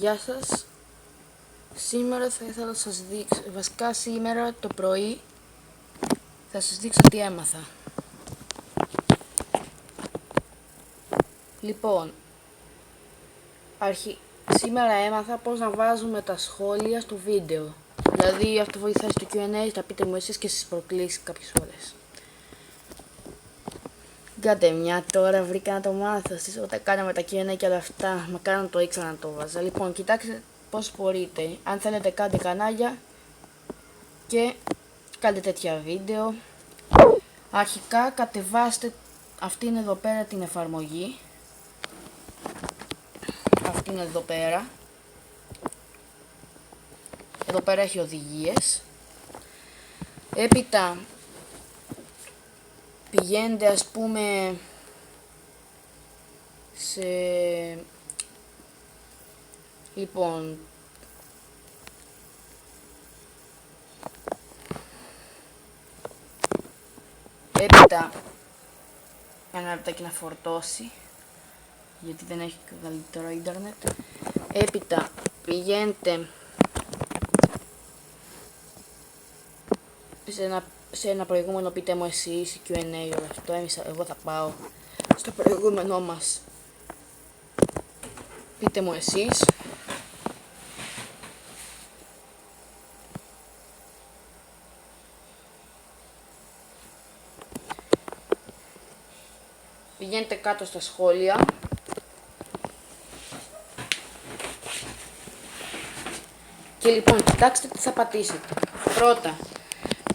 Γεια σας. Σήμερα θα ήθελα να σας δείξω, βασικά σήμερα το πρωί θα σας δείξω τι έμαθα. Λοιπόν, σήμερα έμαθα πώς να βάζουμε τα σχόλια στο βίντεο. Δηλαδή αυτό βοηθάει στο Q&A, θα πείτε μου εσείς και στις προκλήσεις κάποιες φορές. Κάντε μια τώρα, βρήκα να το μάθω. Όταν κάναμε τα Q&A και όλα αυτά, μακάρι να το ήξερα να το βάζα. Λοιπόν, κοιτάξτε πώς μπορείτε. Αν θέλετε κάντε κανάλια και κάντε τέτοια βίντεο. Αρχικά κατεβάστε αυτήν εδώ πέρα την εφαρμογή. Αυτήν εδώ πέρα. Εδώ πέρα έχει οδηγίες. Έπειτα πηγαίνετε ας πούμε σε... Λοιπόν, έπειτα ένα λεπτάκι να φορτώσει γιατί δεν έχει καλύτερο ίντερνετ. Έπειτα πηγαίνετε σε ένα προηγούμενο, πείτε μου εσείς Q&A όλο αυτό. Εγώ θα πάω στο προηγούμενό μας, πείτε μου εσείς. Πηγαίνετε κάτω στα σχόλια. Και λοιπόν, κοιτάξτε τι θα πατήσετε. Πρώτα,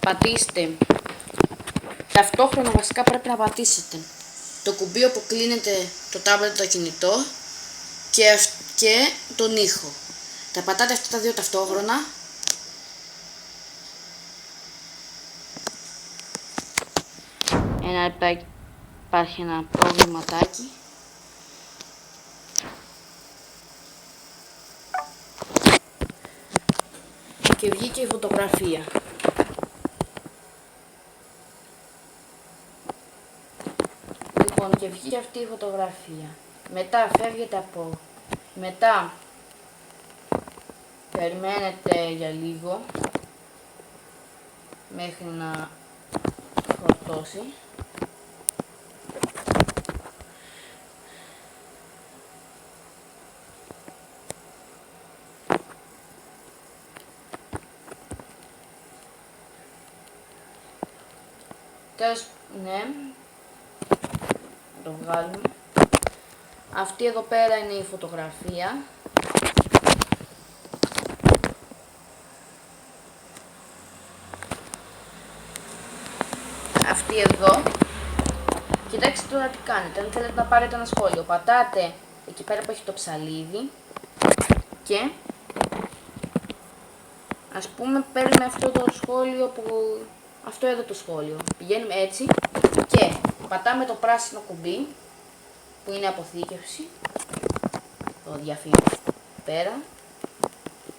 πατήστε. Ταυτόχρονα βασικά πρέπει να πατήσετε το κουμπί όπου κλείνετε το τάμπλετ, το κινητό και τον ήχο. Τα πατάτε αυτά τα δύο ταυτόχρονα. Ένα λεπτάκι, υπάρχει ένα προβληματάκι. Και βγήκε η φωτογραφία. Λοιπόν, και βγήκε αυτή η φωτογραφία. Μετά φεύγετε από... Μετά περιμένετε για λίγο μέχρι να φορτώσει. Τέλος, ναι, το βγάλουμε. Αυτή εδώ πέρα είναι η φωτογραφία. Αυτή εδώ. Κοιτάξτε τώρα τι κάνετε. Αν θέλετε να πάρετε ένα σχόλιο, πατάτε εκεί πέρα που έχει το ψαλίδι και ας πούμε παίρνουμε αυτό το σχόλιο που... Αυτό εδώ το σχόλιο. Πηγαίνουμε έτσι και πατάμε το πράσινο κουμπί που είναι αποθήκευση. Το διαφήμιση πέρα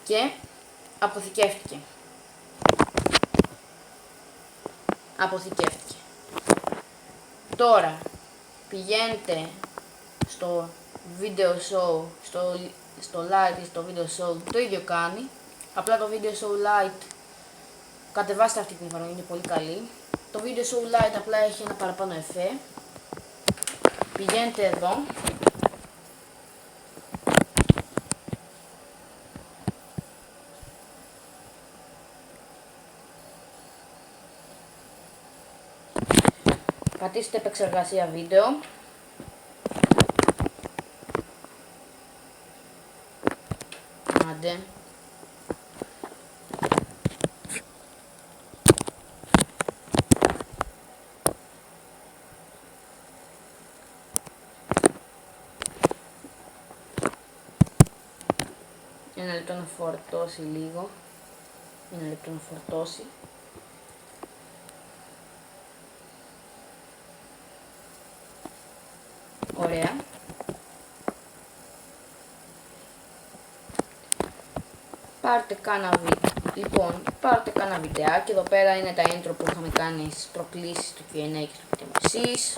και αποθηκεύτηκε. Αποθηκεύτηκε. Τώρα πηγαίνετε στο video show, στο light ή στο video show, το ίδιο κάνει. Απλά το video show light, κατεβάστε αυτή την εφαρμογή, είναι πολύ καλή. Το video show light απλά έχει ένα παραπάνω εφέ. Πηγαίνετε εδώ. Πατήστε επεξεργασία βίντεο. Άντε. Ένα λεπτό να φορτώσει λίγο. Ένα λεπτό να φορτώσει. Ωραία. Πάρτε κάνα βιντεάκι. Εδώ πέρα είναι τα intro που είχαμε κάνει στις προκλήσεις του Q&A και στο πείτε μου εσείς.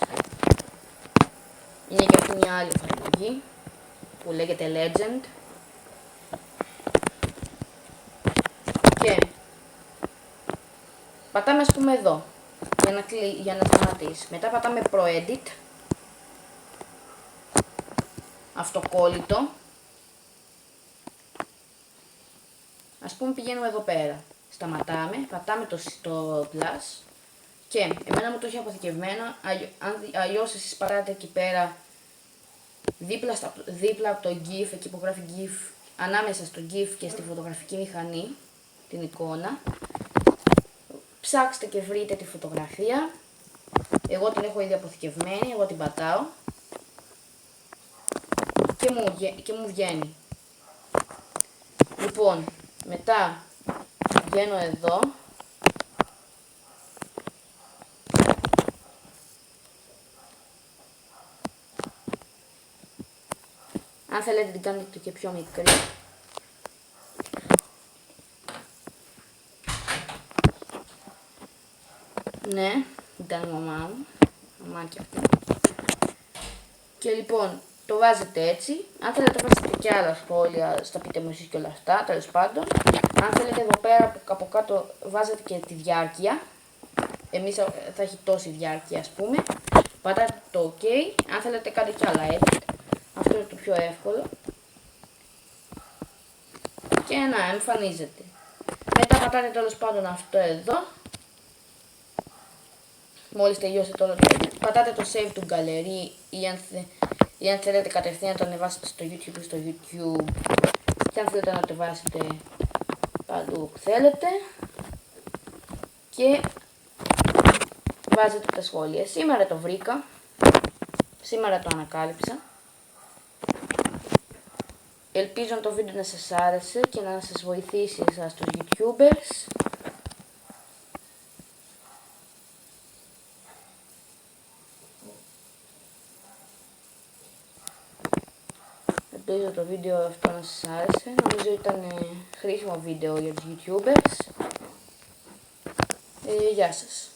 Είναι και αυτή μια άλλη εφαρμογή που λέγεται Legend. πατάμε ας πούμε εδώ, για να σταματήσει. Μετά πατάμε Pro-Edit, αυτοκόλλητο. Ας πούμε πηγαίνουμε εδώ πέρα, σταματάμε, πατάμε το plus και εμένα μου το έχει αποθηκευμένο, αλλιώς εσείς πατάτε εκεί πέρα δίπλα από το GIF, εκεί που γράφει GIF, ανάμεσα στο GIF και στη φωτογραφική μηχανή, την εικόνα. Ψάξτε και βρείτε τη φωτογραφία. Εγώ την έχω ήδη αποθηκευμένη, εγώ την πατάω και μου βγαίνει. Λοιπόν, μετά βγαίνω εδώ. Αν θέλετε την κάνετε και πιο μικρή. Ναι, ήταν η μαμά μου. Μαμάκια αυτή. Και λοιπόν, το βάζετε έτσι. Αν θέλετε βάζετε και άλλα σχόλια, στα πείτε μου εσείς και όλα αυτά, τέλος πάντων. Αν θέλετε εδώ πέρα από κάτω βάζετε και τη διάρκεια. Εμείς θα έχει τόση διάρκεια ας πούμε. Πατάτε το OK. Αν θέλετε κάντε και άλλα edit. Αυτό είναι το πιο εύκολο. Και να εμφανίζεται. Μετά πατάτε τέλος πάντων αυτό εδώ. Μόλις τελειώσετε όλο το edit. Πατάτε το save to gallery ή αν θέλετε κατευθείαν να το ανεβάσετε στο YouTube ή στο YouTube. Και αν θέλετε να το βάσετε παντού που θέλετε. Και βάζετε τα σχόλια. Σήμερα το βρήκα. Σήμερα το ανακάλυψα. Ελπίζω το βίντεο να σας άρεσε και να σας βοηθήσει εσάς τους YouTubers. Ελπίζω το βίντεο αυτό να σας άρεσε. Νομίζω ήταν χρήσιμο βίντεο για τους YouTubers. Γεια σας.